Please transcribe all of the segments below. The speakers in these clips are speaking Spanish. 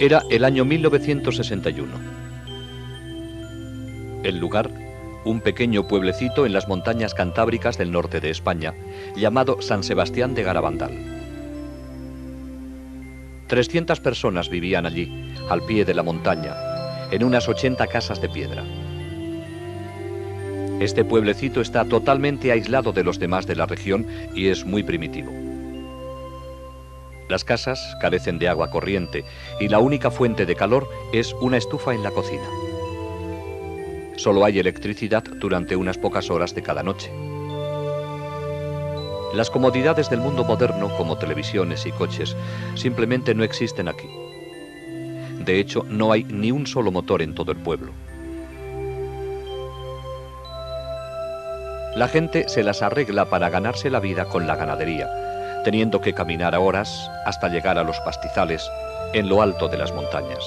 Era el año 1961. El lugar, un pequeño pueblecito en las montañas cantábricas del norte de España, llamado San Sebastián de Garabandal. 300 personas vivían allí, al pie de la montaña, en unas 80 casas de piedra. Este pueblecito está totalmente aislado de los demás de la región y es muy primitivo. Las casas carecen de agua corriente y la única fuente de calor es una estufa en la cocina. Solo hay electricidad durante unas pocas horas de cada noche. Las comodidades del mundo moderno, como televisiones y coches, simplemente no existen aquí. De hecho, no hay ni un solo motor en todo el pueblo. La gente se las arregla para ganarse la vida con la ganadería, teniendo que caminar a horas hasta llegar a los pastizales en lo alto de las montañas.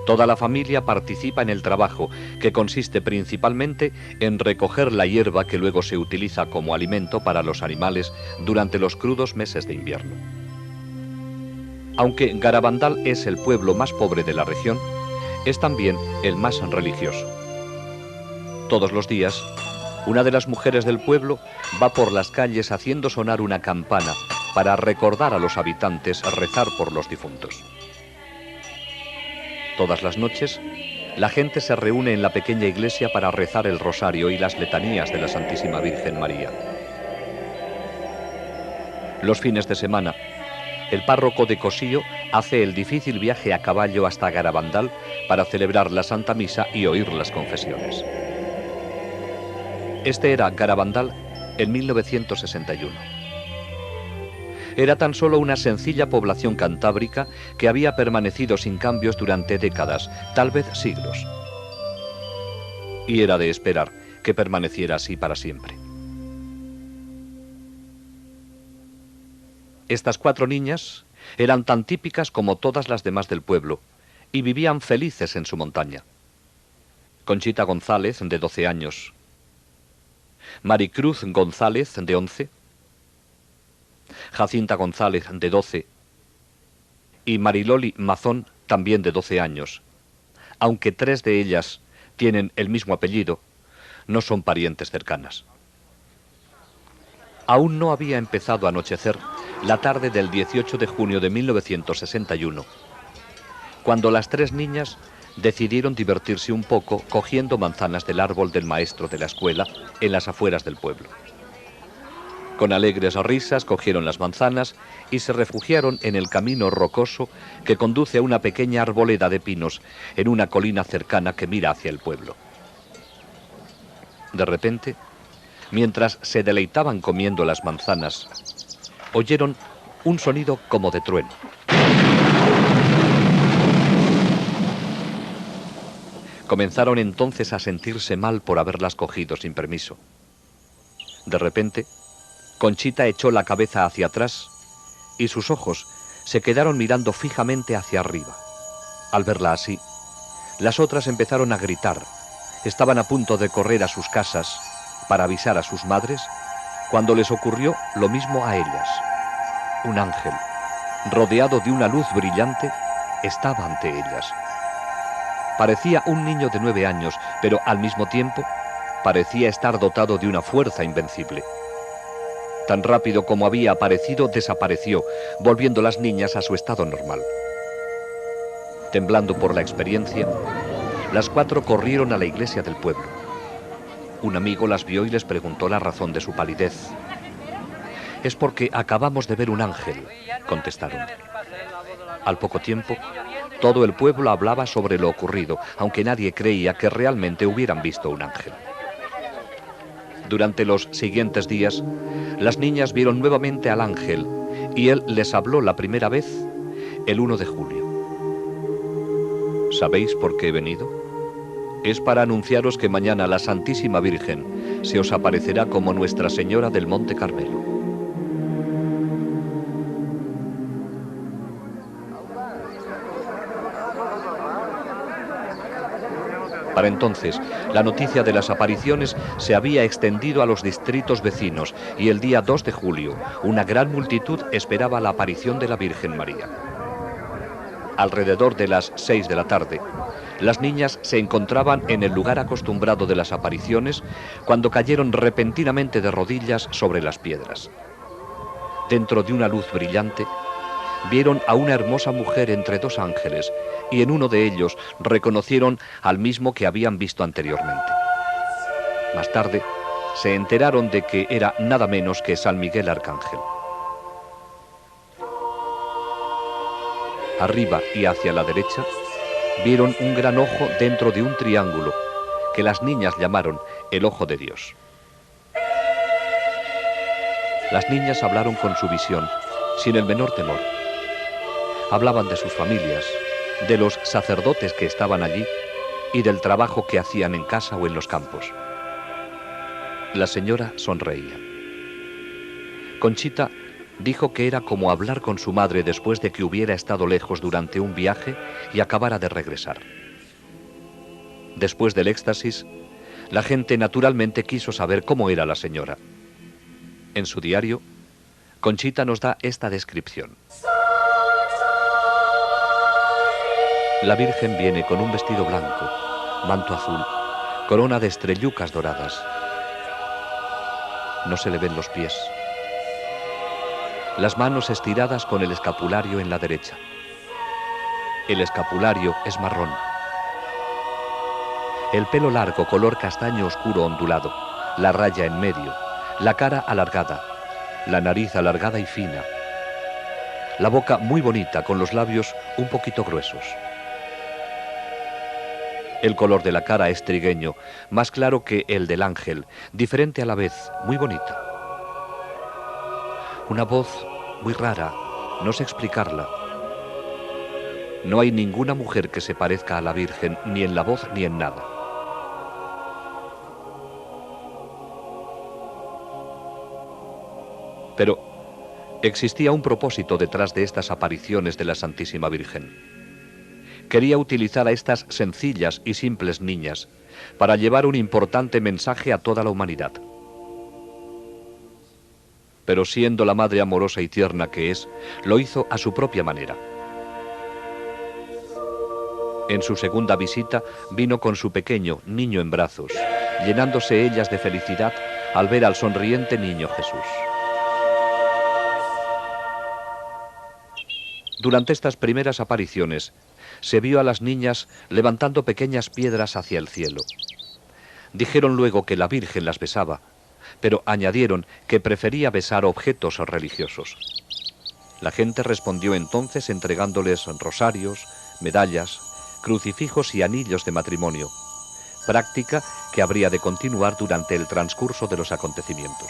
Toda la familia participa en el trabajo, que consiste principalmente en recoger la hierba que luego se utiliza como alimento para los animales durante los crudos meses de invierno. Aunque Garabandal es el pueblo más pobre de la región, es también el más religioso. Todos los días, una de las mujeres del pueblo va por las calles haciendo sonar una campana para recordar a los habitantes rezar por los difuntos. Todas las noches, la gente se reúne en la pequeña iglesia para rezar el rosario y las letanías de la Santísima Virgen María. Los fines de semana, el párroco de Cosío hace el difícil viaje a caballo hasta Garabandal para celebrar la Santa Misa y oír las confesiones. Este era Garabandal en 1961. Era tan solo una sencilla población cantábrica que había permanecido sin cambios durante décadas, tal vez siglos. Y era de esperar que permaneciera así para siempre. Estas 4 niñas eran tan típicas como todas las demás del pueblo y vivían felices en su montaña. Conchita González, de 12 años. Maricruz González, de 11. Jacinta González, de 12, y Mariloli Mazón, también de 12 años. Aunque 3 de ellas tienen el mismo apellido, no son parientes cercanas. Aún no había empezado a anochecer la tarde del 18 de junio de 1961, cuando las 3 niñas decidieron divertirse un poco cogiendo manzanas del árbol del maestro de la escuela en las afueras del pueblo. Con alegres risas cogieron las manzanas y se refugiaron en el camino rocoso que conduce a una pequeña arboleda de pinos en una colina cercana que mira hacia el pueblo. De repente, mientras se deleitaban comiendo las manzanas, oyeron un sonido como de trueno. Comenzaron entonces a sentirse mal por haberlas cogido sin permiso. De repente, Conchita echó la cabeza hacia atrás y sus ojos se quedaron mirando fijamente hacia arriba. Al verla así, las otras empezaron a gritar. Estaban a punto de correr a sus casas para avisar a sus madres cuando les ocurrió lo mismo a ellas. Un ángel, rodeado de una luz brillante, estaba ante ellas. Parecía un niño de 9 años, pero al mismo tiempo parecía estar dotado de una fuerza invencible. Tan rápido como había aparecido, desapareció, volviendo las niñas a su estado normal. Temblando por la experiencia, las 4 corrieron a la iglesia del pueblo. Un amigo las vio y les preguntó la razón de su palidez. «Es porque acabamos de ver un ángel», contestaron. Al poco tiempo, todo el pueblo hablaba sobre lo ocurrido, aunque nadie creía que realmente hubieran visto un ángel. Durante los siguientes días, las niñas vieron nuevamente al ángel y él les habló la primera vez el 1 de julio. ¿Sabéis por qué he venido? Es para anunciaros que mañana la Santísima Virgen se os aparecerá como Nuestra Señora del Monte Carmelo. Para entonces, la noticia de las apariciones se había extendido a los distritos vecinos y el día 2 de julio, una gran multitud esperaba la aparición de la Virgen María. Alrededor de las 6 de la tarde, las niñas se encontraban en el lugar acostumbrado de las apariciones cuando cayeron repentinamente de rodillas sobre las piedras. Dentro de una luz brillante, vieron a una hermosa mujer entre dos ángeles y en uno de ellos reconocieron al mismo que habían visto anteriormente. Más tarde, se enteraron de que era nada menos que San Miguel Arcángel. Arriba y hacia la derecha, vieron un gran ojo dentro de un triángulo que las niñas llamaron el Ojo de Dios. Las niñas hablaron con su visión, sin el menor temor. Hablaban de sus familias, de los sacerdotes que estaban allí y del trabajo que hacían en casa o en los campos. La señora sonreía. Conchita dijo que era como hablar con su madre después de que hubiera estado lejos durante un viaje y acabara de regresar. Después del éxtasis, la gente naturalmente quiso saber cómo era la señora. En su diario, Conchita nos da esta descripción. La Virgen viene con un vestido blanco, manto azul, corona de estrellucas doradas. No se le ven los pies. Las manos estiradas con el escapulario en la derecha. El escapulario es marrón. El pelo largo, color castaño oscuro ondulado, la raya en medio, la cara alargada, la nariz alargada y fina, la boca muy bonita con los labios un poquito gruesos. El color de la cara es trigueño, más claro que el del ángel, diferente a la vez, muy bonita. Una voz muy rara, no sé explicarla. No hay ninguna mujer que se parezca a la Virgen, ni en la voz ni en nada. Pero existía un propósito detrás de estas apariciones de la Santísima Virgen. Quería utilizar a estas sencillas y simples niñas para llevar un importante mensaje a toda la humanidad. Pero siendo la madre amorosa y tierna que es, lo hizo a su propia manera. En su segunda visita vino con su pequeño niño en brazos, llenándose ellas de felicidad al ver al sonriente niño Jesús. Durante estas primeras apariciones, se vio a las niñas levantando pequeñas piedras hacia el cielo. Dijeron luego que la Virgen las besaba, pero añadieron que prefería besar objetos religiosos. La gente respondió entonces entregándoles rosarios, medallas, crucifijos y anillos de matrimonio, práctica que habría de continuar durante el transcurso de los acontecimientos.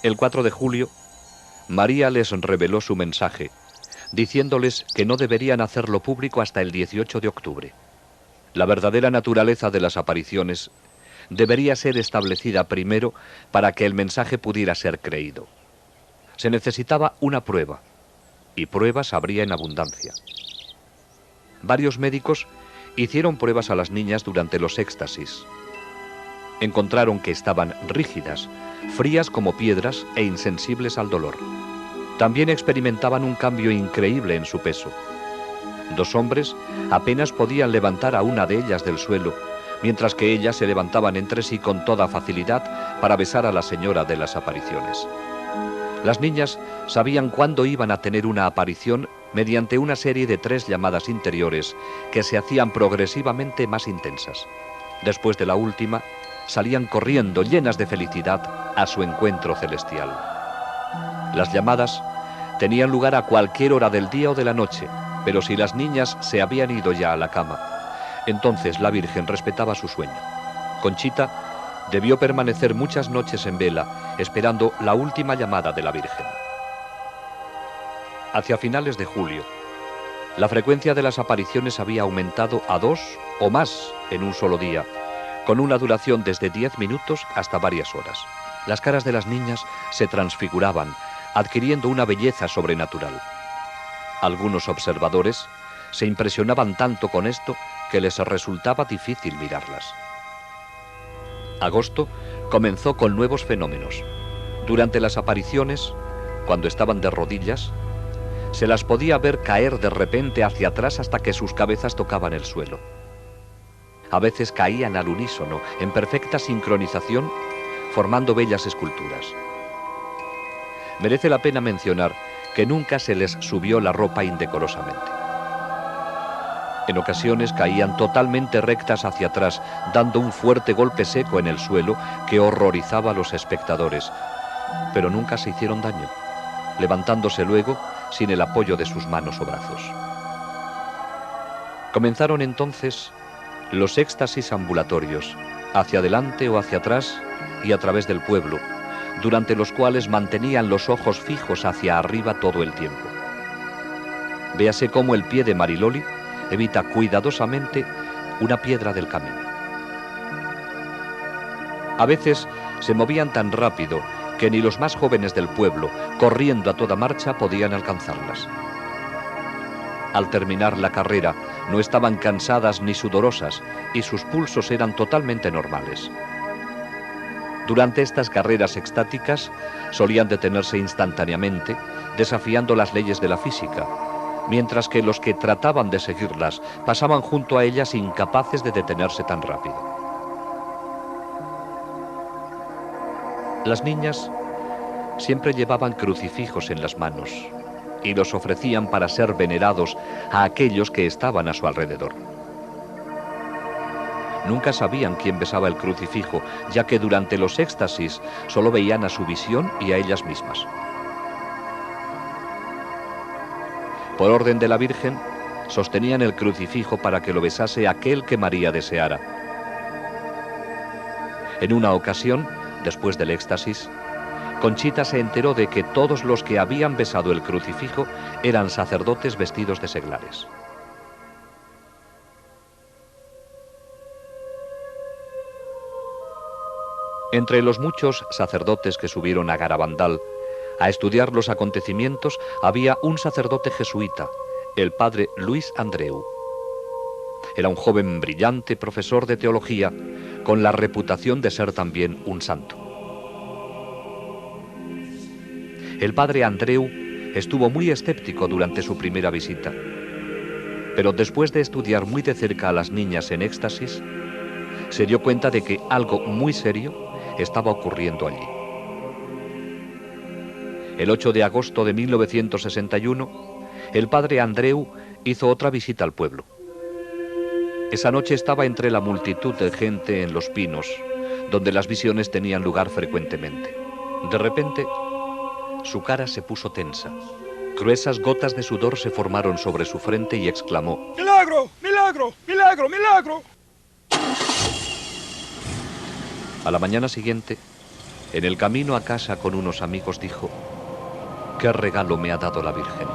El 4 de julio, María les reveló su mensaje, diciéndoles que no deberían hacerlo público hasta el 18 de octubre. La verdadera naturaleza de las apariciones debería ser establecida primero para que el mensaje pudiera ser creído. Se necesitaba una prueba, y pruebas habría en abundancia. Varios médicos hicieron pruebas a las niñas durante los éxtasis. Encontraron que estaban rígidas, frías como piedras e insensibles al dolor. También experimentaban un cambio increíble en su peso. 2 hombres apenas podían levantar a una de ellas del suelo, mientras que ellas se levantaban entre sí con toda facilidad para besar a la señora de las apariciones. Las niñas sabían cuándo iban a tener una aparición mediante una serie de 3 llamadas interiores que se hacían progresivamente más intensas. Después de la última, salían corriendo llenas de felicidad a su encuentro celestial. Las llamadas tenían lugar a cualquier hora del día o de la noche, pero si las niñas se habían ido ya a la cama, entonces la Virgen respetaba su sueño. Conchita debió permanecer muchas noches en vela, esperando la última llamada de la Virgen. Hacia finales de julio, la frecuencia de las apariciones había aumentado a 2 o más en un solo día, con una duración desde 10 minutos hasta varias horas. Las caras de las niñas se transfiguraban, adquiriendo una belleza sobrenatural. Algunos observadores se impresionaban tanto con esto que les resultaba difícil mirarlas. Agosto comenzó con nuevos fenómenos. Durante las apariciones, cuando estaban de rodillas, Se las podía ver caer de repente hacia atrás hasta que sus cabezas tocaban el suelo. A veces caían al unísono, en perfecta sincronización, formando bellas esculturas. Merece la pena mencionar que nunca se les subió la ropa indecorosamente. En ocasiones caían totalmente rectas hacia atrás, dando un fuerte golpe seco en el suelo que horrorizaba a los espectadores, pero nunca se hicieron daño, levantándose luego sin el apoyo de sus manos o brazos. Comenzaron entonces los éxtasis ambulatorios, hacia adelante o hacia atrás y a través del pueblo, durante los cuales mantenían los ojos fijos hacia arriba todo el tiempo. Véase cómo el pie de Mariloli evita cuidadosamente una piedra del camino. A veces se movían tan rápido que ni los más jóvenes del pueblo, corriendo a toda marcha, podían alcanzarlas. Al terminar la carrera, no estaban cansadas ni sudorosas y sus pulsos eran totalmente normales. Durante estas carreras extáticas solían detenerse instantáneamente, desafiando las leyes de la física, mientras que los que trataban de seguirlas pasaban junto a ellas incapaces de detenerse tan rápido. Las niñas siempre llevaban crucifijos en las manos y los ofrecían para ser venerados a aquellos que estaban a su alrededor. Nunca sabían quién besaba el crucifijo, ya que durante los éxtasis solo veían a su visión y a ellas mismas. Por orden de la Virgen, sostenían el crucifijo para que lo besase aquel que María deseara. En una ocasión, después del éxtasis, Conchita se enteró de que todos los que habían besado el crucifijo eran sacerdotes vestidos de seglares. Entre los muchos sacerdotes que subieron a Garabandal a estudiar los acontecimientos, había un sacerdote jesuita, el padre Luis Andreu. Era un joven brillante profesor de teología, con la reputación de ser también un santo. El padre Andreu estuvo muy escéptico durante su primera visita, pero después de estudiar muy de cerca a las niñas en éxtasis, se dio cuenta de que algo muy serio estaba ocurriendo allí. El 8 de agosto de 1961, el padre Andreu hizo otra visita al pueblo. Esa noche estaba entre la multitud de gente en Los Pinos, donde las visiones tenían lugar frecuentemente. De repente, su cara se puso tensa. Gruesas gotas de sudor se formaron sobre su frente y exclamó: ¡Milagro! ¡Milagro! ¡Milagro! ¡Milagro! A la mañana siguiente, en el camino a casa con unos amigos, dijo: «¿Qué regalo me ha dado la Virgen?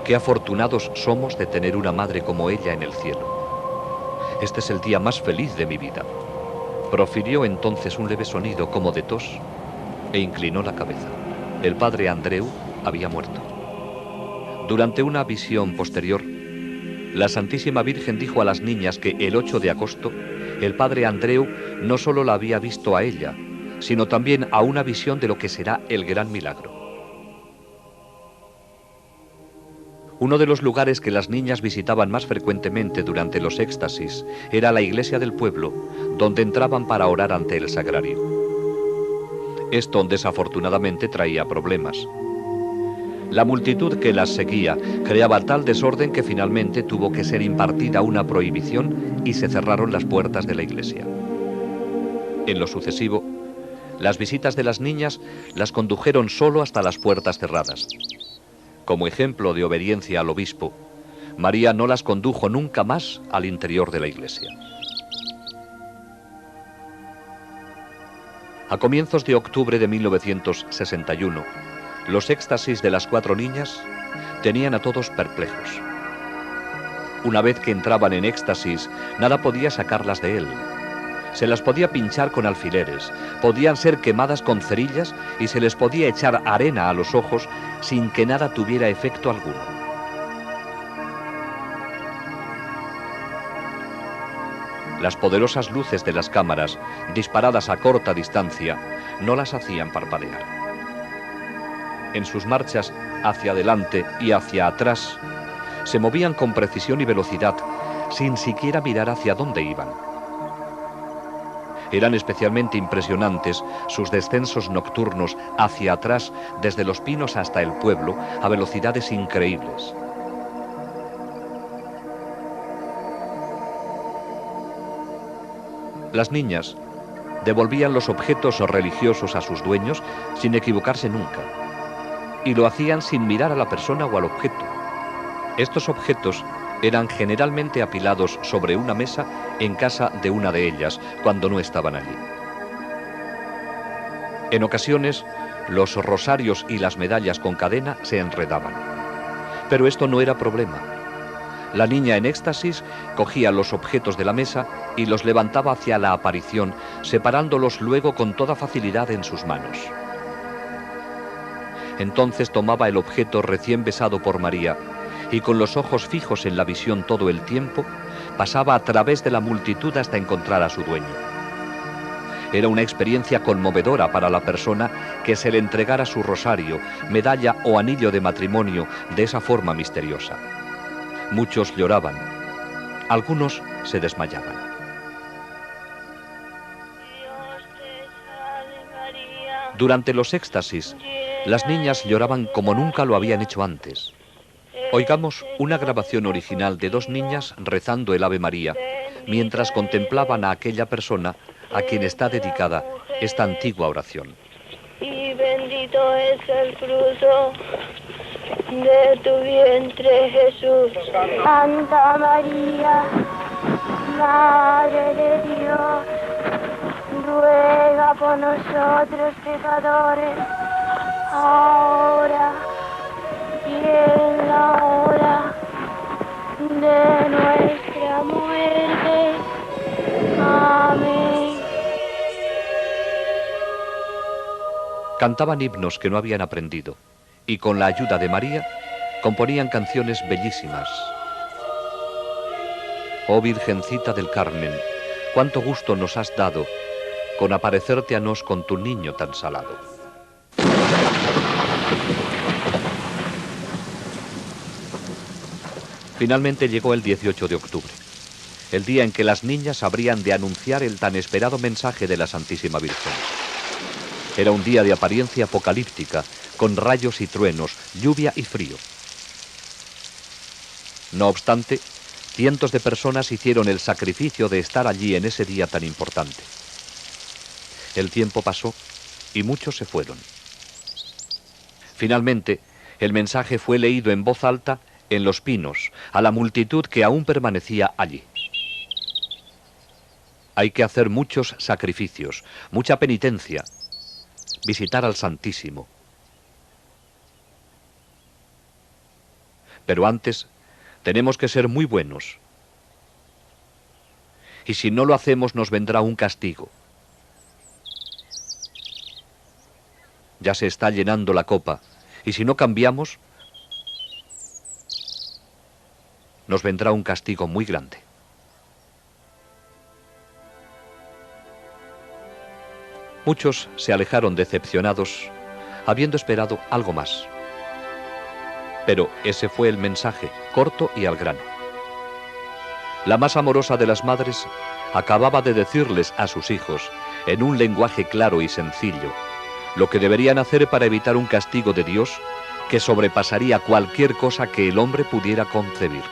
Qué afortunados somos de tener una madre como ella en el cielo. Este es el día más feliz de mi vida». Profirió entonces un leve sonido como de tos e inclinó la cabeza. El padre Andreu había muerto. Durante una visión posterior, la Santísima Virgen dijo a las niñas que el 8 de agosto el padre Andreu no solo la había visto a ella, sino también a una visión de lo que será el gran milagro. Uno de los lugares que las niñas visitaban más frecuentemente durante los éxtasis era la iglesia del pueblo, donde entraban para orar ante el sagrario. Esto desafortunadamente traía problemas. La multitud que las seguía creaba tal desorden que finalmente tuvo que ser impartida una prohibición y se cerraron las puertas de la iglesia. En lo sucesivo, las visitas de las niñas las condujeron solo hasta las puertas cerradas. Como ejemplo de obediencia al obispo, María no las condujo nunca más al interior de la iglesia. A comienzos de octubre de 1961, los éxtasis de las 4 niñas tenían a todos perplejos. Una vez que entraban en éxtasis, nada podía sacarlas de él. Se las podía pinchar con alfileres, podían ser quemadas con cerillas y se les podía echar arena a los ojos sin que nada tuviera efecto alguno. Las poderosas luces de las cámaras, disparadas a corta distancia, no las hacían parpadear. En sus marchas hacia adelante y hacia atrás, se movían con precisión y velocidad, sin siquiera mirar hacia dónde iban. Eran especialmente impresionantes sus descensos nocturnos hacia atrás, desde los pinos hasta el pueblo, a velocidades increíbles. Las niñas devolvían los objetos religiosos a sus dueños sin equivocarse nunca, y lo hacían sin mirar a la persona o al objeto. Estos objetos eran generalmente apilados sobre una mesa en casa de una de ellas, cuando no estaban allí. En ocasiones, los rosarios y las medallas con cadena se enredaban. Pero esto no era problema. La niña en éxtasis cogía los objetos de la mesa y los levantaba hacia la aparición, separándolos luego con toda facilidad en sus manos. Entonces tomaba el objeto recién besado por María y con los ojos fijos en la visión todo el tiempo, pasaba a través de la multitud hasta encontrar a su dueño. Era una experiencia conmovedora para la persona que se le entregara su rosario, medalla o anillo de matrimonio de esa forma misteriosa. Muchos lloraban, algunos se desmayaban. Durante los éxtasis, las niñas lloraban como nunca lo habían hecho antes. Oigamos una grabación original de dos niñas rezando el Ave María, mientras contemplaban a aquella persona a quien está dedicada esta antigua oración. Y bendito es el fruto de tu vientre, Jesús. Santa María, Madre de Dios, ruega por nosotros pecadores, ahora y en la hora de nuestra muerte. Amén. Cantaban himnos que no habían aprendido y con la ayuda de María componían canciones bellísimas. Oh Virgencita del Carmen, cuánto gusto nos has dado con aparecerte a nos con tu niño tan salado. Finalmente llegó el 18 de octubre, el día en que las niñas habrían de anunciar el tan esperado mensaje de la Santísima Virgen. Era un día de apariencia apocalíptica, con rayos y truenos, lluvia y frío. No obstante, cientos de personas hicieron el sacrificio de estar allí en ese día tan importante. El tiempo pasó y muchos se fueron. Finalmente, el mensaje fue leído en voz alta en los pinos, a la multitud que aún permanecía allí. Hay que hacer muchos sacrificios, mucha penitencia, visitar al Santísimo. Pero antes tenemos que ser muy buenos. Y si no lo hacemos nos vendrá un castigo. Ya se está llenando la copa, y si no cambiamos, nos vendrá un castigo muy grande. Muchos se alejaron decepcionados, habiendo esperado algo más. Pero ese fue el mensaje, corto y al grano. La más amorosa de las madres acababa de decirles a sus hijos, en un lenguaje claro y sencillo, lo que deberían hacer para evitar un castigo de Dios que sobrepasaría cualquier cosa que el hombre pudiera concebir.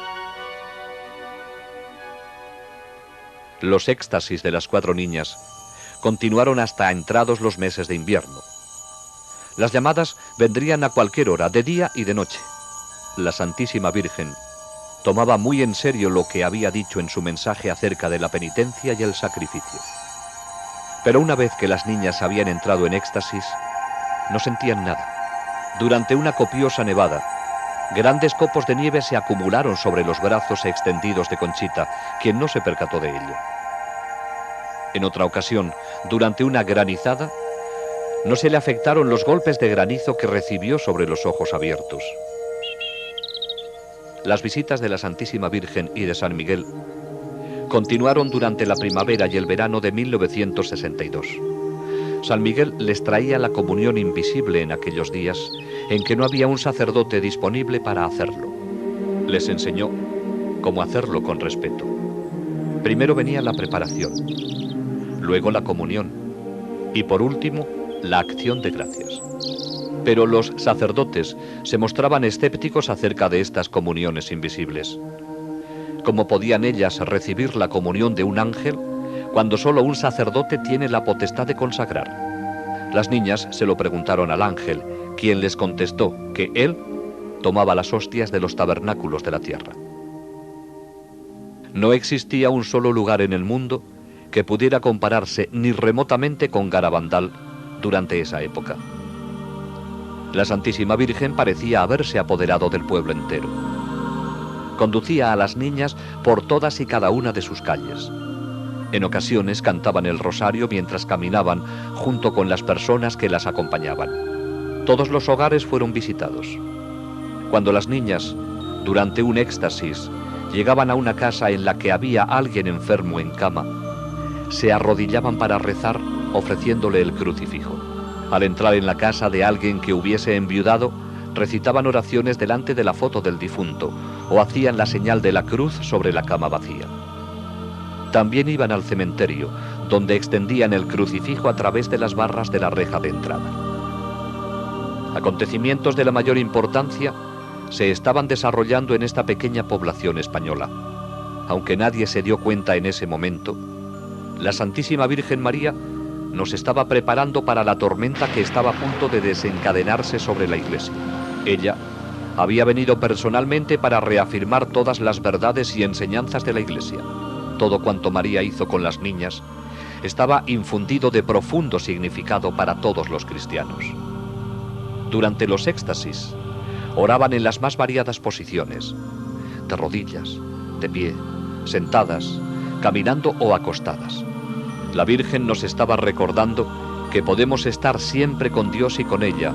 Los éxtasis de las 4 niñas continuaron hasta entrados los meses de invierno. Las llamadas vendrían a cualquier hora, de día y de noche. La Santísima Virgen tomaba muy en serio lo que había dicho en su mensaje acerca de la penitencia y el sacrificio. Pero una vez que las niñas habían entrado en éxtasis, no sentían nada. Durante una copiosa nevada, grandes copos de nieve se acumularon sobre los brazos extendidos de Conchita, quien no se percató de ello. En otra ocasión, durante una granizada, no se le afectaron los golpes de granizo que recibió sobre los ojos abiertos. Las visitas de la Santísima Virgen y de San Miguel continuaron durante la primavera y el verano de 1962. San Miguel les traía la comunión invisible en aquellos días en que no había un sacerdote disponible para hacerlo. Les enseñó cómo hacerlo con respeto. Primero venía la preparación, luego la comunión y por último la acción de gracias. Pero los sacerdotes se mostraban escépticos acerca de estas comuniones invisibles. ¿Cómo podían ellas recibir la comunión de un ángel cuando solo un sacerdote tiene la potestad de consagrar? Las niñas se lo preguntaron al ángel, quien les contestó que él tomaba las hostias de los tabernáculos de la tierra. No existía un solo lugar en el mundo que pudiera compararse ni remotamente con Garabandal durante esa época. La Santísima Virgen parecía haberse apoderado del pueblo entero. Conducía a las niñas por todas y cada una de sus calles. En ocasiones cantaban el rosario mientras caminaban junto con las personas que las acompañaban. Todos los hogares fueron visitados. Cuando las niñas, durante un éxtasis, llegaban a una casa en la que había alguien enfermo en cama, se arrodillaban para rezar ofreciéndole el crucifijo. Al entrar en la casa de alguien que hubiese enviudado, recitaban oraciones delante de la foto del difunto o hacían la señal de la cruz sobre la cama vacía. También iban al cementerio, donde extendían el crucifijo a través de las barras de la reja de entrada. Acontecimientos de la mayor importancia se estaban desarrollando en esta pequeña población española. Aunque nadie se dio cuenta en ese momento, la Santísima Virgen María nos estaba preparando para la tormenta que estaba a punto de desencadenarse sobre la Iglesia. Ella había venido personalmente para reafirmar todas las verdades y enseñanzas de la Iglesia. Todo cuanto María hizo con las niñas estaba infundido de profundo significado para todos los cristianos. Durante los éxtasis, oraban en las más variadas posiciones, de rodillas, de pie, sentadas, caminando o acostadas. La Virgen nos estaba recordando que podemos estar siempre con Dios y con ella,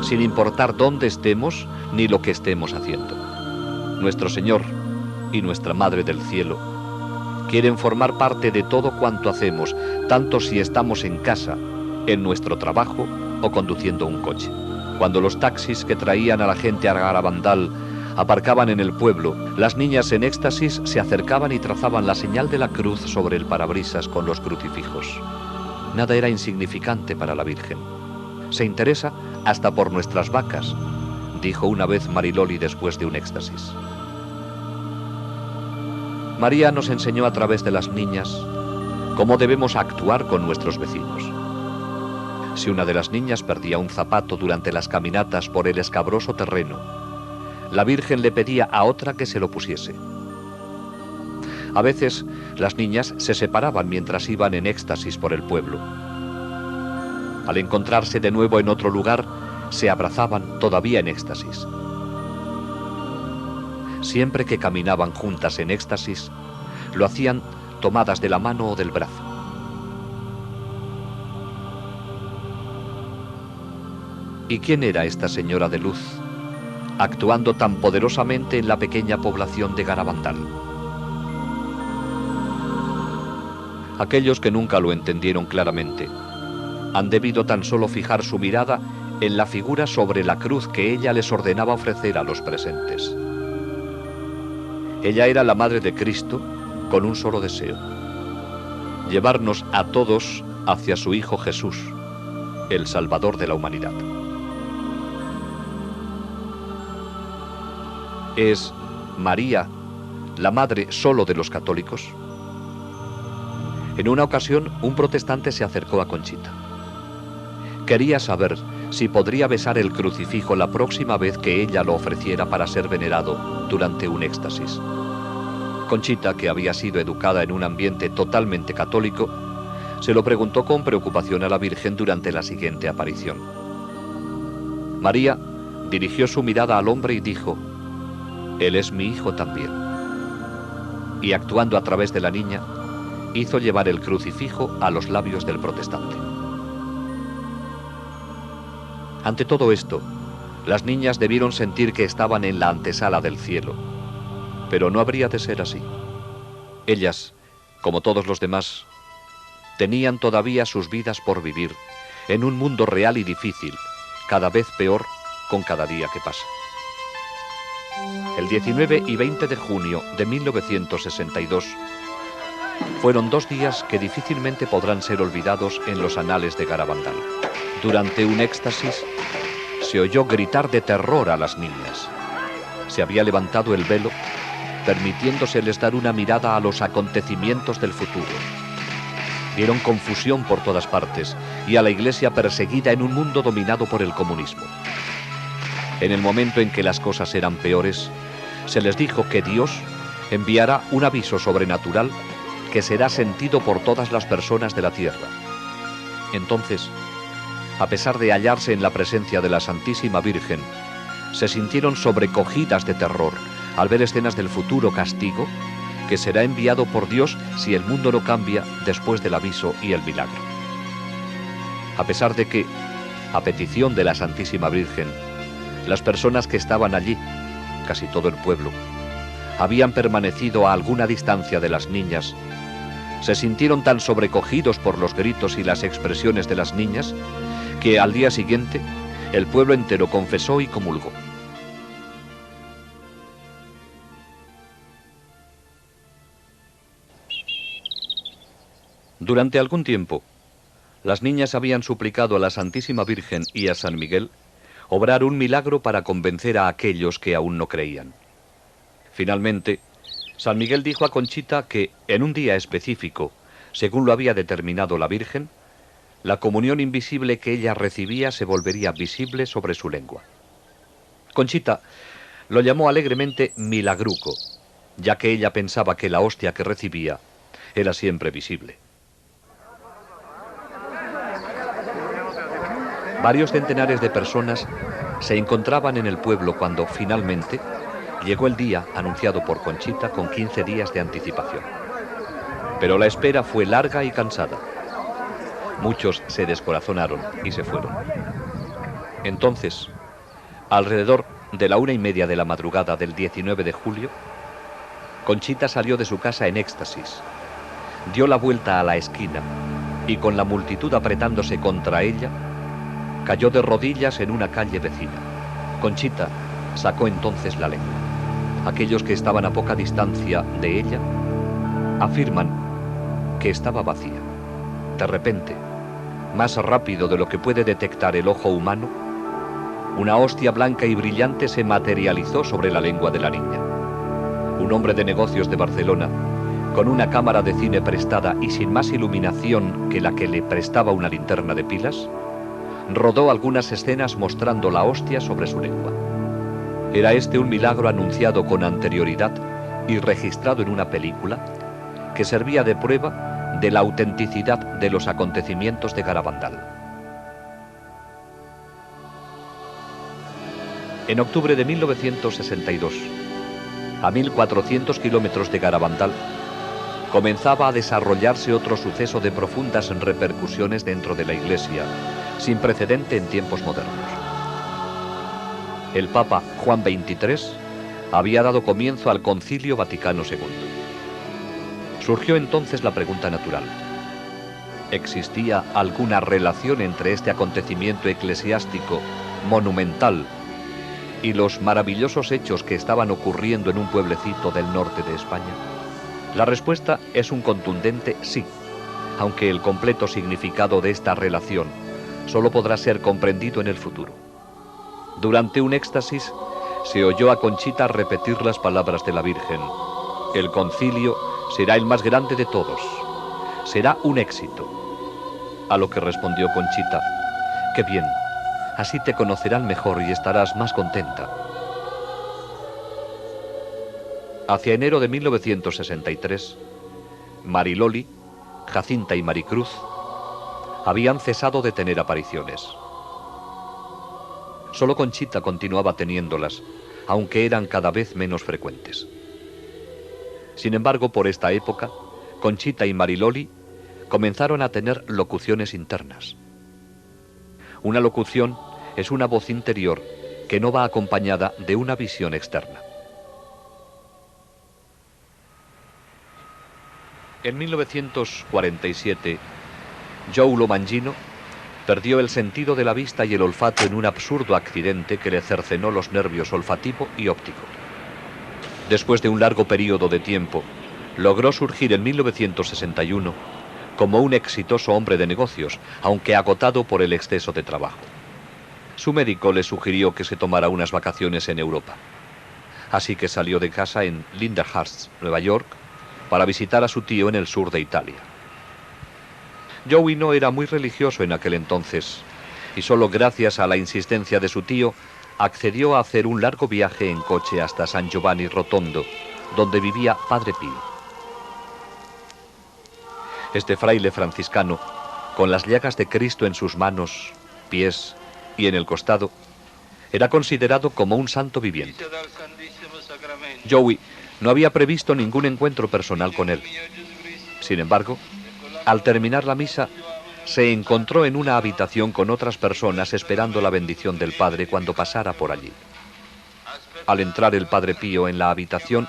sin importar dónde estemos ni lo que estemos haciendo. Nuestro Señor y nuestra Madre del Cielo quieren formar parte de todo cuanto hacemos, tanto si estamos en casa, en nuestro trabajo o conduciendo un coche. Cuando los taxis que traían a la gente a Garabandal aparcaban en el pueblo, las niñas en éxtasis se acercaban y trazaban la señal de la cruz sobre el parabrisas con los crucifijos. Nada era insignificante para la Virgen. Se interesa hasta por nuestras vacas, dijo una vez Mariloli después de un éxtasis. María nos enseñó a través de las niñas cómo debemos actuar con nuestros vecinos. Si una de las niñas perdía un zapato durante las caminatas por el escabroso terreno, la Virgen le pedía a otra que se lo pusiese. A veces, las niñas se separaban mientras iban en éxtasis por el pueblo. Al encontrarse de nuevo en otro lugar, se abrazaban todavía en éxtasis. Siempre que caminaban juntas en éxtasis, lo hacían tomadas de la mano o del brazo. ¿Y quién era esta señora de luz, actuando tan poderosamente en la pequeña población de Garabandal? Aquellos que nunca lo entendieron claramente han debido tan solo fijar su mirada en la figura sobre la cruz que ella les ordenaba ofrecer a los presentes. Ella era la Madre de Cristo con un solo deseo: llevarnos a todos hacia su Hijo Jesús, el Salvador de la humanidad. ¿Es María la madre solo de los católicos? En una ocasión, un protestante se acercó a Conchita. Quería saber si podría besar el crucifijo la próxima vez que ella lo ofreciera para ser venerado durante un éxtasis. Conchita, que había sido educada en un ambiente totalmente católico, se lo preguntó con preocupación a la Virgen durante la siguiente aparición. María dirigió su mirada al hombre y dijo: «Él es mi hijo también». Y actuando a través de la niña, hizo llevar el crucifijo a los labios del protestante. Ante todo esto, las niñas debieron sentir que estaban en la antesala del cielo, pero no habría de ser así. Ellas, como todos los demás, tenían todavía sus vidas por vivir en un mundo real y difícil, cada vez peor con cada día que pasa. El 19 y 20 de junio de 1962 fueron 2 días que difícilmente podrán ser olvidados en los anales de Garabandal. Durante un éxtasis se oyó gritar de terror a las niñas. Se había levantado el velo, permitiéndoseles dar una mirada a los acontecimientos del futuro. Vieron confusión por todas partes y a la Iglesia perseguida en un mundo dominado por el comunismo. En el momento en que las cosas eran peores, se les dijo que Dios enviará un aviso sobrenatural que será sentido por todas las personas de la tierra. Entonces, a pesar de hallarse en la presencia de la Santísima Virgen, se sintieron sobrecogidas de terror al ver escenas del futuro castigo que será enviado por Dios si el mundo no cambia después del aviso y el milagro. A pesar de que, a petición de la Santísima Virgen, las personas que estaban allí, casi todo el pueblo, habían permanecido a alguna distancia de las niñas, se sintieron tan sobrecogidos por los gritos y las expresiones de las niñas que al día siguiente el pueblo entero confesó y comulgó. Durante algún tiempo, las niñas habían suplicado a la Santísima Virgen y a San Miguel obrar un milagro para convencer a aquellos que aún no creían. Finalmente, San Miguel dijo a Conchita que, en un día específico, según lo había determinado la Virgen, la comunión invisible que ella recibía se volvería visible sobre su lengua. Conchita lo llamó alegremente milagruco, ya que ella pensaba que la hostia que recibía era siempre visible. Varios centenares de personas se encontraban en el pueblo cuando, finalmente, llegó el día anunciado por Conchita con 15 días de anticipación. Pero la espera fue larga y cansada. Muchos se descorazonaron y se fueron. Entonces, alrededor de la 1:30 de la madrugada del 19 de julio, Conchita salió de su casa en éxtasis, dio la vuelta a la esquina y, con la multitud apretándose contra ella, cayó de rodillas en una calle vecina. Conchita sacó entonces la lengua. Aquellos que estaban a poca distancia de ella afirman que estaba vacía. De repente, más rápido de lo que puede detectar el ojo humano, una hostia blanca y brillante se materializó sobre la lengua de la niña. Un hombre de negocios de Barcelona, con una cámara de cine prestada y sin más iluminación que la que le prestaba una linterna de pilas, rodó algunas escenas mostrando la hostia sobre su lengua. Era este un milagro anunciado con anterioridad y registrado en una película que servía de prueba de la autenticidad de los acontecimientos de Garabandal. En octubre de 1962, a 1400 kilómetros de Garabandal, comenzaba a desarrollarse otro suceso de profundas repercusiones dentro de la Iglesia, sin precedente en tiempos modernos. El Papa Juan XXIII había dado comienzo al Concilio Vaticano II. Surgió entonces la pregunta natural: ¿existía alguna relación entre este acontecimiento eclesiástico monumental y los maravillosos hechos que estaban ocurriendo en un pueblecito del norte de España? La respuesta es un contundente sí, aunque el completo significado de esta relación solo podrá ser comprendido en el futuro. Durante un éxtasis se oyó a Conchita repetir las palabras de la Virgen: el concilio será el más grande de todos, será un éxito. A lo que respondió Conchita: qué bien, así te conocerán mejor y estarás más contenta. Hacia enero de 1963, Mariloli, Jacinta y Maricruz habían cesado de tener apariciones. Solo Conchita continuaba teniéndolas, aunque eran cada vez menos frecuentes. Sin embargo, por esta época, Conchita y Mariloli comenzaron a tener locuciones internas. Una locución es una voz interior que no va acompañada de una visión externa. En 1947, Joe Lo Mangino Perdió el sentido de la vista y el olfato en un absurdo accidente que le cercenó los nervios olfativo y óptico. Después de un largo periodo de tiempo, logró surgir en 1961 como un exitoso hombre de negocios, aunque agotado por el exceso de trabajo. Su médico le sugirió que se tomara unas vacaciones en Europa. Así que salió de casa en Lindenhurst, Nueva York, para visitar a su tío en el sur de Italia. Joey no era muy religioso en aquel entonces, y solo gracias a la insistencia de su tío accedió a hacer un largo viaje en coche hasta San Giovanni Rotondo, donde vivía Padre Pío. Este fraile franciscano, con las llagas de Cristo en sus manos, pies y en el costado, era considerado como un santo viviente. Joey no había previsto ningún encuentro personal con él. Sin embargo, al terminar la misa, se encontró en una habitación con otras personas esperando la bendición del Padre cuando pasara por allí. Al entrar el Padre Pío en la habitación,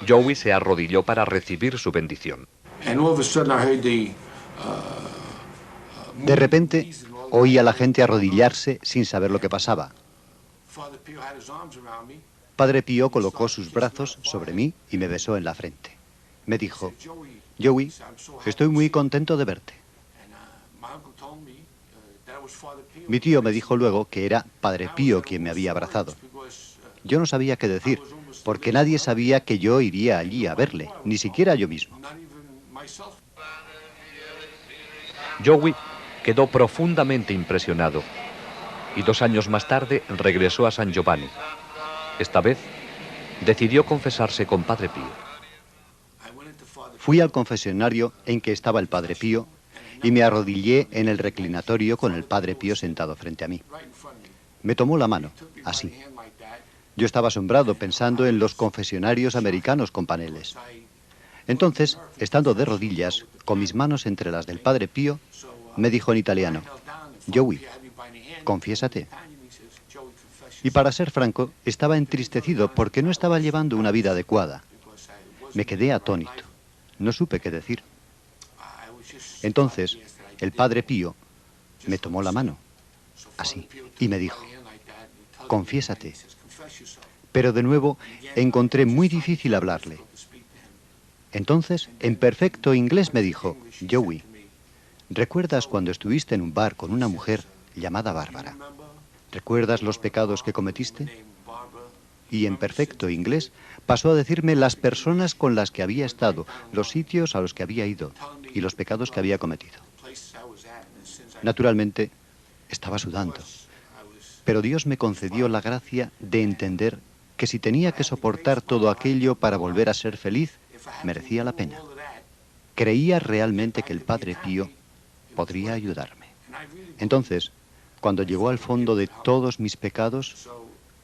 Joey se arrodilló para recibir su bendición. De repente, oí a la gente arrodillarse sin saber lo que pasaba. Padre Pío colocó sus brazos sobre mí y me besó en la frente. Me dijo: Joey, estoy muy contento de verte. Mi tío me dijo luego que era Padre Pío quien me había abrazado. Yo no sabía qué decir, porque nadie sabía que yo iría allí a verle, ni siquiera yo mismo. Joey quedó profundamente impresionado y 2 años más tarde regresó a San Giovanni. Esta vez decidió confesarse con Padre Pío. Fui al confesionario en que estaba el Padre Pío y me arrodillé en el reclinatorio con el Padre Pío sentado frente a mí. Me tomó la mano, así. Yo estaba asombrado pensando en los confesionarios americanos con paneles. Entonces, estando de rodillas, con mis manos entre las del Padre Pío, me dijo en italiano: Joey, confiésate. Y para ser franco, estaba entristecido porque no estaba llevando una vida adecuada. Me quedé atónito. No supe qué decir. Entonces, el Padre Pío me tomó la mano, así, y me dijo: confiésate. Pero de nuevo encontré muy difícil hablarle. Entonces, en perfecto inglés me dijo: Joey, ¿recuerdas cuando estuviste en un bar con una mujer llamada Bárbara? ¿Recuerdas los pecados que cometiste? Y en perfecto inglés pasó a decirme las personas con las que había estado, los sitios a los que había ido y los pecados que había cometido. Naturalmente, estaba sudando, pero Dios me concedió la gracia de entender que si tenía que soportar todo aquello para volver a ser feliz, merecía la pena. Creía realmente que el Padre Pío podría ayudarme. Entonces, cuando llegó al fondo de todos mis pecados,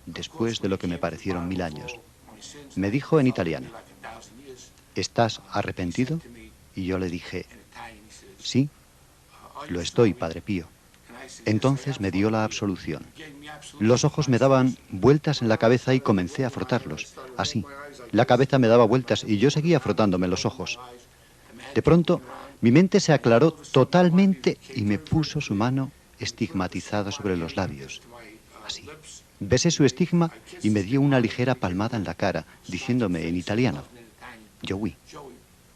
después de lo que me parecieron 1000 años, me dijo en italiano: ¿estás arrepentido? Y yo le dije: sí, lo estoy, Padre Pío. Entonces me dio la absolución. Los ojos me daban vueltas en la cabeza y comencé a frotarlos, así. La cabeza me daba vueltas y yo seguía frotándome los ojos. De pronto, mi mente se aclaró totalmente y me puso su mano estigmatizada sobre los labios, así. Besé su estigma y me dio una ligera palmada en la cara, diciéndome en italiano: Joey,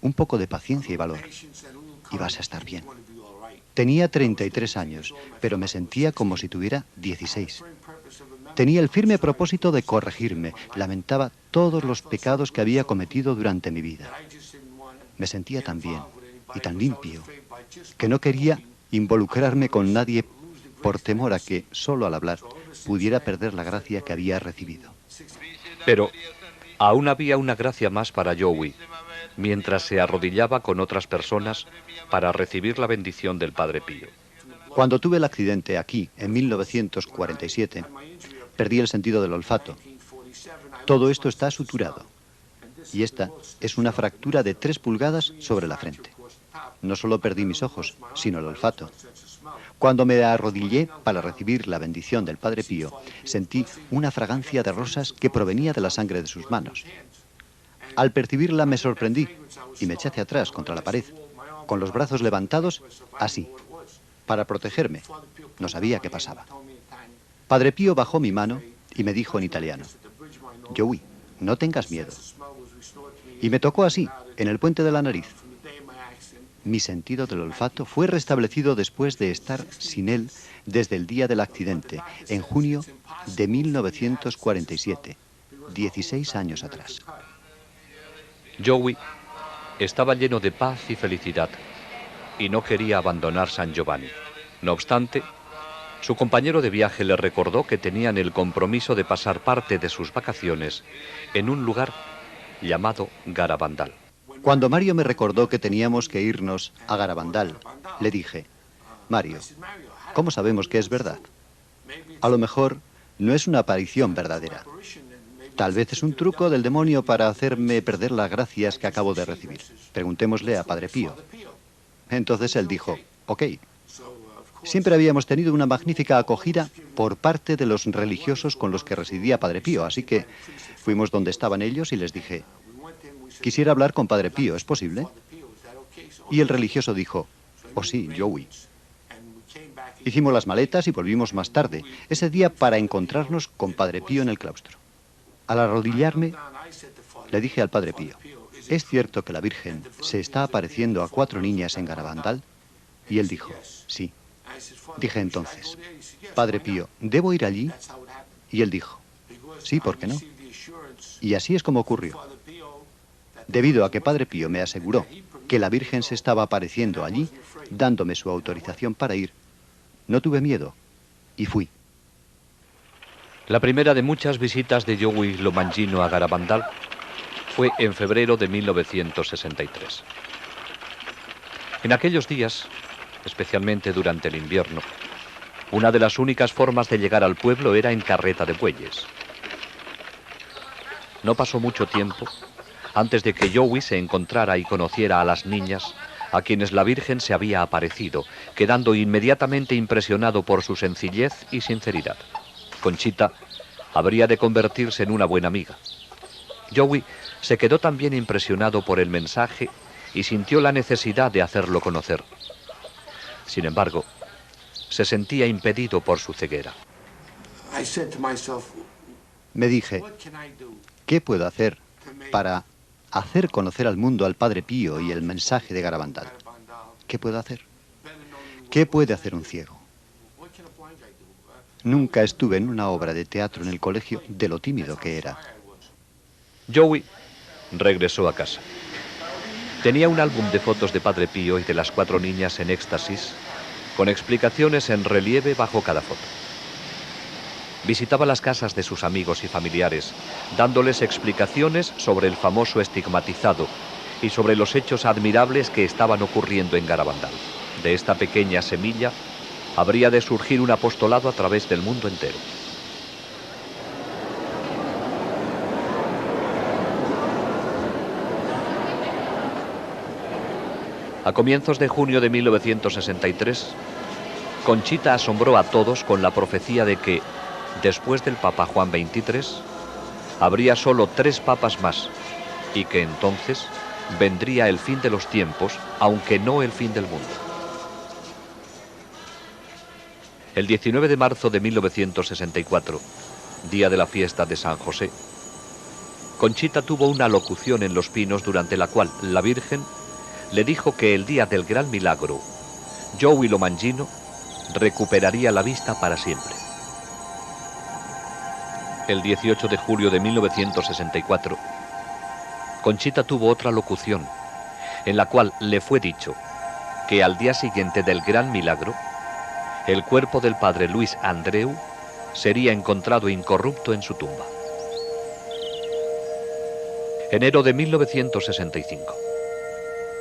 un poco de paciencia y valor, y vas a estar bien. Tenía 33 años, pero me sentía como si tuviera 16. Tenía el firme propósito de corregirme, lamentaba todos los pecados que había cometido durante mi vida. Me sentía tan bien y tan limpio que no quería involucrarme con nadie por temor a que, solo al hablar, pudiera perder la gracia que había recibido. Pero aún había una gracia más para Joey, mientras se arrodillaba con otras personas para recibir la bendición del Padre Pío. Cuando tuve el accidente aquí, en 1947, perdí el sentido del olfato. Todo esto está suturado. Y esta es una fractura de 3 pulgadas sobre la frente. No solo perdí mis ojos, sino el olfato. Cuando me arrodillé para recibir la bendición del Padre Pío, sentí una fragancia de rosas que provenía de la sangre de sus manos. Al percibirla me sorprendí y me eché hacia atrás contra la pared, con los brazos levantados, así. para protegerme. No sabía qué pasaba. Padre Pío bajó mi mano y me dijo en italiano: Joey, no tengas miedo. Y me tocó así, en el puente de la nariz. Mi sentido del olfato fue restablecido después de estar sin él desde el día del accidente, en junio de 1947, 16 años atrás. Joey estaba lleno de paz y felicidad y no quería abandonar San Giovanni. No obstante, su compañero de viaje le recordó que tenían el compromiso de pasar parte de sus vacaciones en un lugar llamado Garabandal. Cuando Mario me recordó que teníamos que irnos a Garabandal, le dije: Mario, ¿cómo sabemos que es verdad? A lo mejor no es una aparición verdadera. Tal vez es un truco del demonio para hacerme perder las gracias que acabo de recibir. Preguntémosle a Padre Pío. Entonces él dijo: ok. Siempre habíamos tenido una magnífica acogida por parte de los religiosos con los que residía Padre Pío, así que fuimos donde estaban ellos y les dije: quisiera hablar con Padre Pío, ¿es posible? Y el religioso dijo: oh sí, Joey. Hicimos las maletas y volvimos más tarde, ese día, para encontrarnos con Padre Pío en el claustro. Al arrodillarme, le dije al Padre Pío: ¿es cierto que la Virgen se está apareciendo a 4 niñas en Garabandal? Y él dijo: sí. Dije entonces: Padre Pío, ¿debo ir allí? Y él dijo: sí, ¿por qué no? Y así es como ocurrió. Debido a que Padre Pío me aseguró que la Virgen se estaba apareciendo allí, dándome su autorización para ir, no tuve miedo y fui. La primera de muchas visitas de Joey Lomangino a Garabandal fue en febrero de 1963. En aquellos días, especialmente durante el invierno, una de las únicas formas de llegar al pueblo era en carreta de bueyes. No pasó mucho tiempo antes de que Joey se encontrara y conociera a las niñas a quienes la Virgen se había aparecido, quedando inmediatamente impresionado por su sencillez y sinceridad. Conchita habría de convertirse en una buena amiga. Joey se quedó también impresionado por el mensaje y sintió la necesidad de hacerlo conocer. Sin embargo, se sentía impedido por su ceguera. Me dije: ¿qué puedo hacer para hacer conocer al mundo al Padre Pío y el mensaje de Garabandal? ¿Qué puedo hacer? ¿Qué puede hacer un ciego? Nunca estuve en una obra de teatro en el colegio de lo tímido que era. Joey regresó a casa. Tenía un álbum de fotos de Padre Pío y de las 4 niñas en éxtasis, con explicaciones en relieve bajo cada foto. Visitaba las casas de sus amigos y familiares, dándoles explicaciones sobre el famoso estigmatizado y sobre los hechos admirables que estaban ocurriendo en Garabandal. De esta pequeña semilla habría de surgir un apostolado a través del mundo entero. A comienzos de junio de 1963, Conchita asombró a todos con la profecía de que, después del Papa Juan XXIII, habría solo 3 papas más, y que entonces vendría el fin de los tiempos, aunque no el fin del mundo. El 19 de marzo de 1964, día de la fiesta de San José, Conchita tuvo una locución en Los Pinos durante la cual la Virgen le dijo que el día del gran milagro, Joey Lomangino recuperaría la vista para siempre. El 18 de julio de 1964, Conchita tuvo otra locución, en la cual le fue dicho que al día siguiente del gran milagro, el cuerpo del padre Luis Andreu sería encontrado incorrupto en su tumba. Enero de 1965.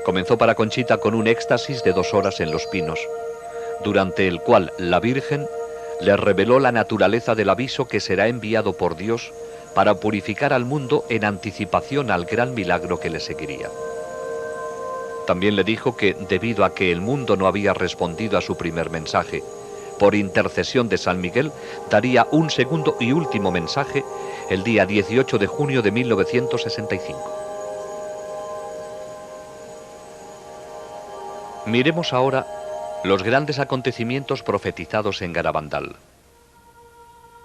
Comenzó para Conchita con un éxtasis de 2 horas en Los Pinos, durante el cual la Virgen le reveló la naturaleza del aviso que será enviado por Dios para purificar al mundo en anticipación al gran milagro que le seguiría. También le dijo que, debido a que el mundo no había respondido a su primer mensaje, por intercesión de San Miguel, daría un segundo y último mensaje el día 18 de junio de 1965. Miremos ahora Los grandes acontecimientos profetizados en Garabandal.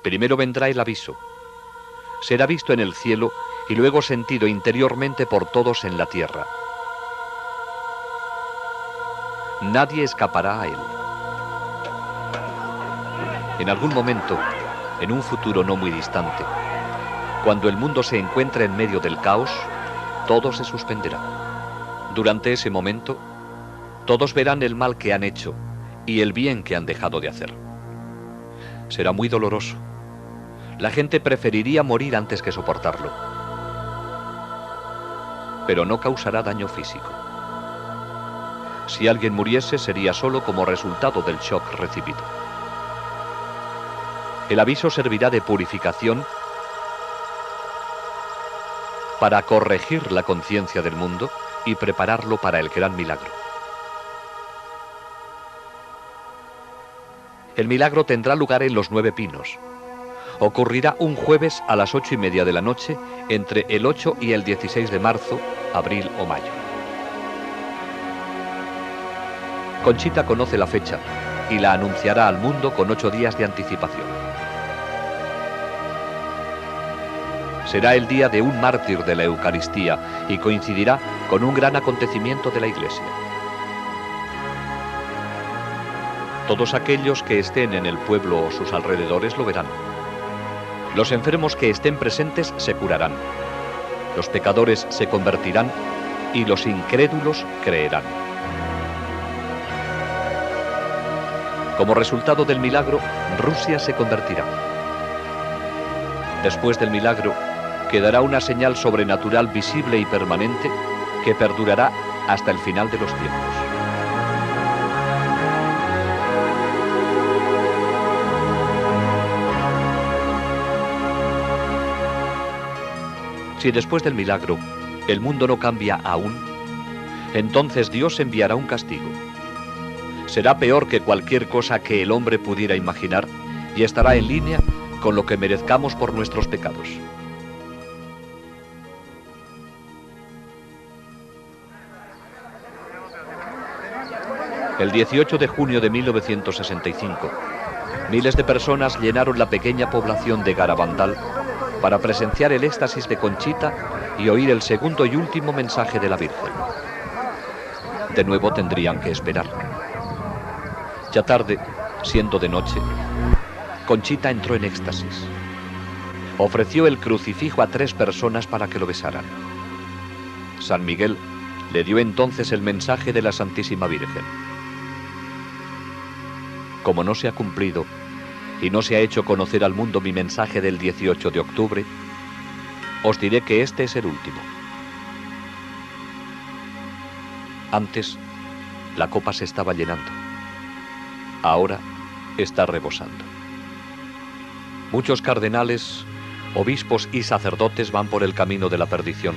Primero vendrá el aviso. Será visto en el cielo y luego sentido interiormente por todos en la tierra. Nadie escapará a él. En algún momento, en un futuro no muy distante, cuando el mundo se encuentre en medio del caos, todo se suspenderá. Durante ese momento, todos verán el mal que han hecho y el bien que han dejado de hacer. Será muy doloroso. La gente preferiría morir antes que soportarlo. Pero no causará daño físico. Si alguien muriese, sería solo como resultado del shock recibido. El aviso servirá de purificación para corregir la conciencia del mundo y prepararlo para el gran milagro. El milagro tendrá lugar en los 9 Pinos. Ocurrirá un jueves a las 8:30 de la noche, entre el 8 y el 16 de marzo, abril o mayo. Conchita conoce la fecha y la anunciará al mundo con 8 días de anticipación. Será el día de un mártir de la Eucaristía y coincidirá con un gran acontecimiento de la Iglesia. Todos aquellos que estén en el pueblo o sus alrededores lo verán. Los enfermos que estén presentes se curarán. Los pecadores se convertirán y los incrédulos creerán. Como resultado del milagro, Rusia se convertirá. Después del milagro, quedará una señal sobrenatural visible y permanente que perdurará hasta el final de los tiempos. Si después del milagro el mundo no cambia aún, entonces Dios enviará un castigo. Será peor que cualquier cosa que el hombre pudiera imaginar y estará en línea con lo que merezcamos por nuestros pecados. El 18 de junio de 1965, miles de personas llenaron la pequeña población de Garabandal para presenciar el éxtasis de Conchita y oír el segundo y último mensaje de la Virgen. De nuevo tendrían que esperar. Ya tarde, siendo de noche, Conchita entró en éxtasis. Ofreció el crucifijo a 3 personas para que lo besaran. San Miguel le dio entonces el mensaje de la Santísima Virgen. Como no se ha cumplido y no se ha hecho conocer al mundo mi mensaje del 18 de octubre, os diré que este es el último. Antes, la copa se estaba llenando. Ahora está rebosando. Muchos cardenales, obispos y sacerdotes van por el camino de la perdición,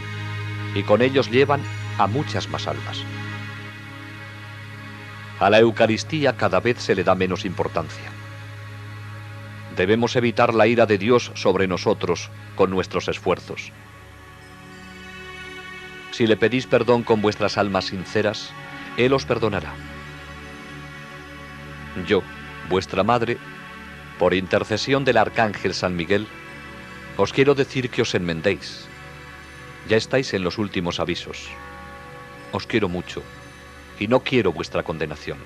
y con ellos llevan a muchas más almas. A la Eucaristía cada vez se le da menos importancia. Debemos evitar la ira de Dios sobre nosotros con nuestros esfuerzos. Si le pedís perdón con vuestras almas sinceras, Él os perdonará. Yo, vuestra madre, por intercesión del arcángel San Miguel, os quiero decir que os enmendéis. Ya estáis en los últimos avisos. Os quiero mucho y no quiero vuestra condenación.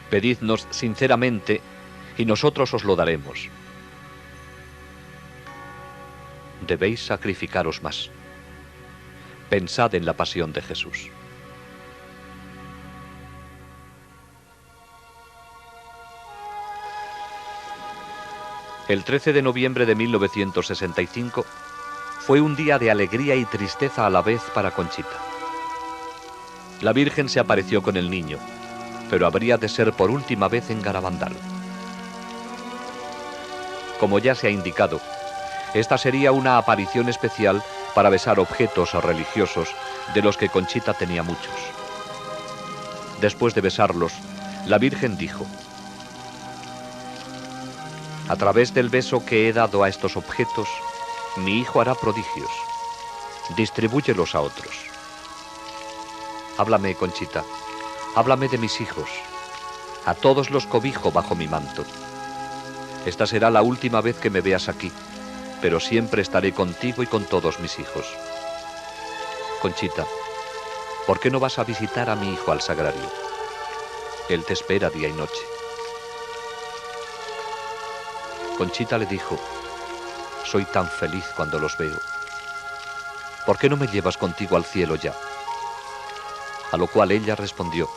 Pedidnos sinceramente y nosotros os lo daremos. Debéis sacrificaros más. Pensad en la pasión de Jesús. El 13 de noviembre de 1965 fue un día de alegría y tristeza a la vez para Conchita. La Virgen se apareció con el niño, pero habría de ser por última vez en Garabandal. Como ya se ha indicado, esta sería una aparición especial para besar objetos religiosos de los que Conchita tenía muchos. Después de besarlos, la Virgen dijo: a través del beso que he dado a estos objetos, mi hijo hará prodigios. Distribúyelos a otros. Háblame, Conchita. Háblame de mis hijos. A todos los cobijo bajo mi manto. Esta será la última vez que me veas aquí, pero siempre estaré contigo y con todos mis hijos. Conchita, ¿por qué no vas a visitar a mi hijo al sagrario? Él te espera día y noche. Conchita le dijo, soy tan feliz cuando los veo. ¿Por qué no me llevas contigo al cielo ya? A lo cual ella respondió,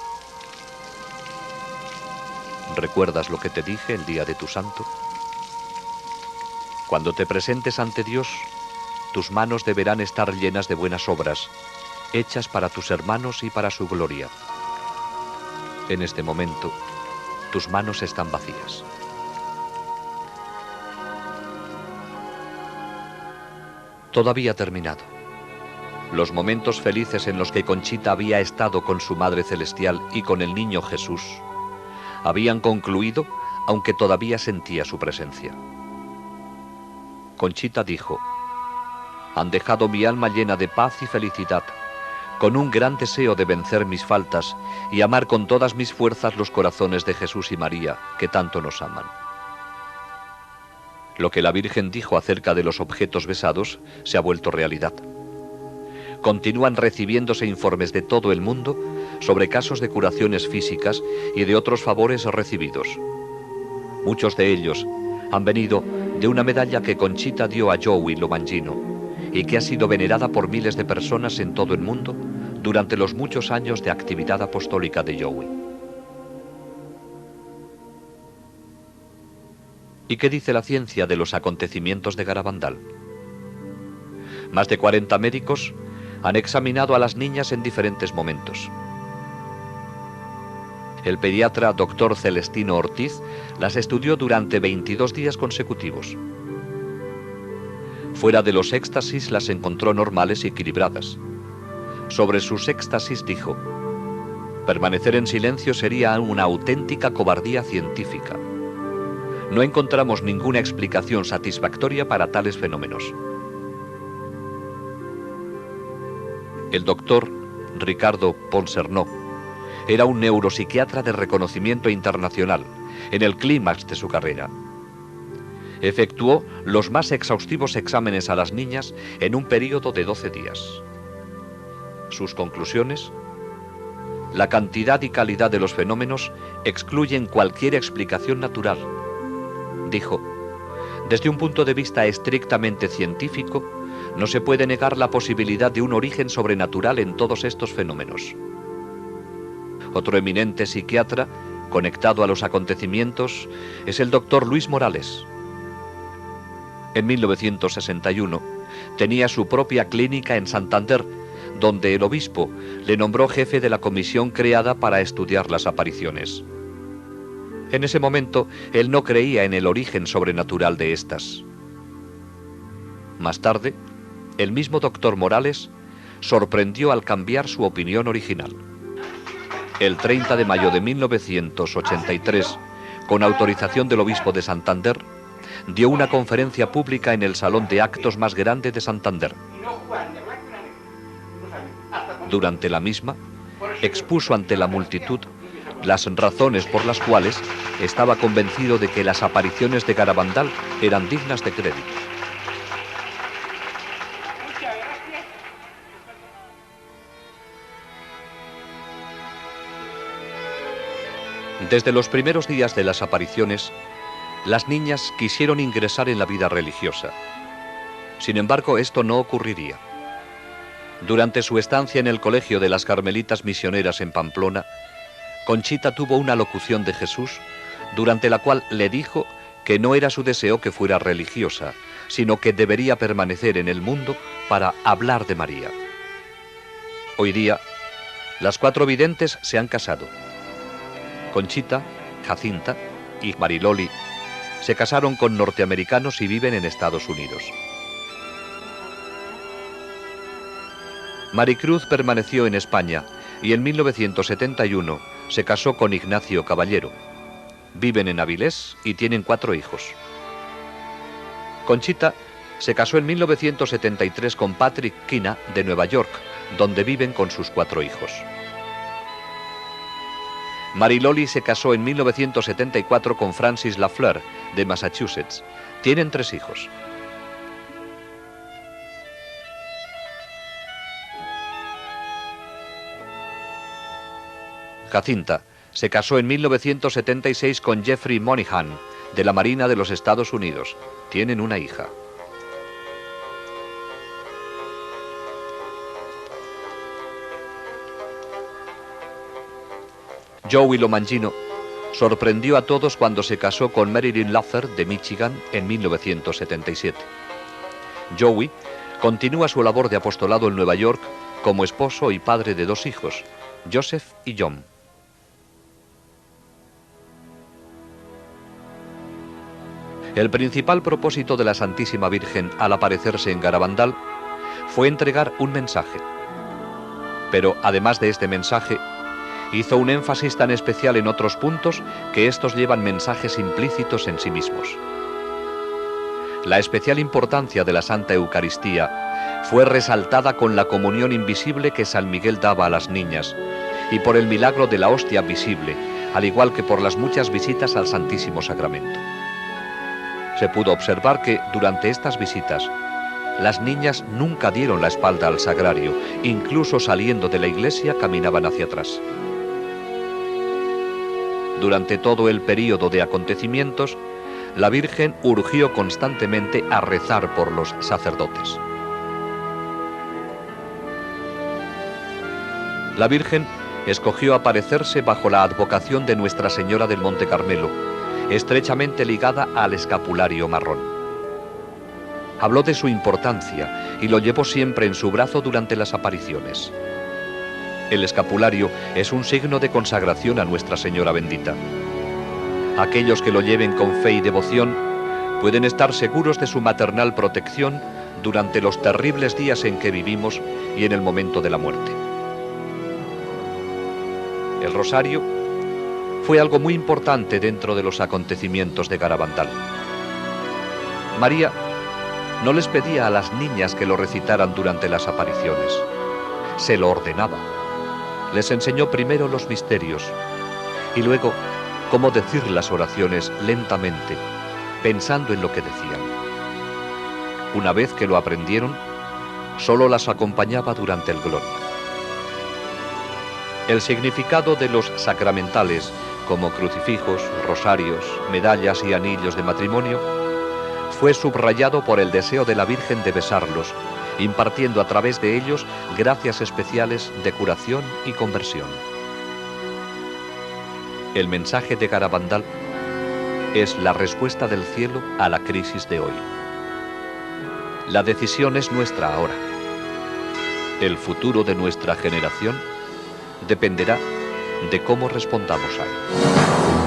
¿recuerdas lo que te dije el día de tu santo? Cuando te presentes ante Dios, tus manos deberán estar llenas de buenas obras, hechas para tus hermanos y para su gloria. En este momento, tus manos están vacías. Todo había terminado. Los momentos felices en los que Conchita había estado con su Madre Celestial y con el niño Jesús habían concluido, aunque todavía sentía su presencia. Conchita dijo, han dejado mi alma llena de paz y felicidad, con un gran deseo de vencer mis faltas y amar con todas mis fuerzas los corazones de Jesús y María, que tanto nos aman. Lo que la Virgen dijo acerca de los objetos besados se ha vuelto realidad. Continúan recibiéndose informes de todo el mundo sobre casos de curaciones físicas y de otros favores recibidos. Muchos de ellos han venido de una medalla que Conchita dio a Joey Lomangino y que ha sido venerada por miles de personas en todo el mundo durante los muchos años de actividad apostólica de Joey. ¿Y qué dice la ciencia de los acontecimientos de Garabandal? Más de 40 médicos han examinado a las niñas en diferentes momentos. El pediatra Dr. Celestino Ortiz las estudió durante 22 días consecutivos. Fuera de los éxtasis las encontró normales y equilibradas. Sobre sus éxtasis dijo, permanecer en silencio sería una auténtica cobardía científica. No encontramos ninguna explicación satisfactoria para tales fenómenos. El doctor Ricardo Ponsernó era un neuropsiquiatra de reconocimiento internacional, en el clímax de su carrera. Efectuó los más exhaustivos exámenes a las niñas en un periodo de 12 días. Sus conclusiones: la cantidad y calidad de los fenómenos excluyen cualquier explicación natural. Dijo, desde un punto de vista estrictamente científico, no se puede negar la posibilidad de un origen sobrenatural en todos estos fenómenos. Otro eminente psiquiatra, conectado a los acontecimientos, es el doctor Luis Morales. En 1961 tenía su propia clínica en Santander, donde el obispo le nombró jefe de la comisión creada para estudiar las apariciones. En ese momento, él no creía en el origen sobrenatural de estas. Más tarde, el mismo doctor Morales sorprendió al cambiar su opinión original. El 30 de mayo de 1983, con autorización del obispo de Santander, dio una conferencia pública en el salón de actos más grande de Santander. Durante la misma, expuso ante la multitud las razones por las cuales estaba convencido de que las apariciones de Garabandal eran dignas de crédito. Desde los primeros días de las apariciones, las niñas quisieron ingresar en la vida religiosa. Sin embargo, esto no ocurriría. Durante su estancia en el colegio de las Carmelitas Misioneras en Pamplona, Conchita tuvo una locución de Jesús, durante la cual le dijo que no era su deseo que fuera religiosa, sino que debería permanecer en el mundo para hablar de María. Hoy día, las 4 videntes se han casado. Conchita, Jacinta y Mariloli se casaron con norteamericanos y viven en Estados Unidos. Maricruz permaneció en España y en 1971 se casó con Ignacio Caballero. Viven en Avilés y tienen 4 hijos. Conchita se casó en 1973 con Patrick Kina de Nueva York, donde viven con sus 4 hijos. Mariloli se casó en 1974 con Francis Lafleur, de Massachusetts. Tienen 3 hijos. Jacinta se casó en 1976 con Jeffrey Moynihan, de la Marina de los Estados Unidos. Tienen una hija. Joey Lomangino sorprendió a todos cuando se casó con Marilyn Luther de Michigan en 1977. Joey continúa su labor de apostolado en Nueva York como esposo y padre de 2 hijos, Joseph y John. El principal propósito de la Santísima Virgen al aparecerse en Garabandal fue entregar un mensaje. Pero además de este mensaje, hizo un énfasis tan especial en otros puntos que estos llevan mensajes implícitos en sí mismos. La especial importancia de la Santa Eucaristía fue resaltada con la comunión invisible que San Miguel daba a las niñas y por el milagro de la hostia visible, al igual que por las muchas visitas al Santísimo Sacramento. Se pudo observar que, durante estas visitas, las niñas nunca dieron la espalda al sagrario, incluso saliendo de la iglesia caminaban hacia atrás. Durante todo el período de acontecimientos, la Virgen urgió constantemente a rezar por los sacerdotes. La Virgen escogió aparecerse bajo la advocación de Nuestra Señora del Monte Carmelo, estrechamente ligada al escapulario marrón. Habló de su importancia y lo llevó siempre en su brazo durante las apariciones. El escapulario es un signo de consagración a Nuestra Señora bendita. Aquellos que lo lleven con fe y devoción pueden estar seguros de su maternal protección durante los terribles días en que vivimos y en el momento de la muerte. El rosario fue algo muy importante dentro de los acontecimientos de Garabandal. María no les pedía a las niñas que lo recitaran durante las apariciones, se lo ordenaba. Les enseñó primero los misterios y luego cómo decir las oraciones lentamente, pensando en lo que decían. Una vez que lo aprendieron, solo las acompañaba durante el gloria. El significado de los sacramentales, como crucifijos, rosarios, medallas y anillos de matrimonio, fue subrayado por el deseo de la Virgen de besarlos, impartiendo a través de ellos gracias especiales de curación y conversión. El mensaje de Garabandal es la respuesta del cielo a la crisis de hoy. La decisión es nuestra ahora. El futuro de nuestra generación dependerá de cómo respondamos a él.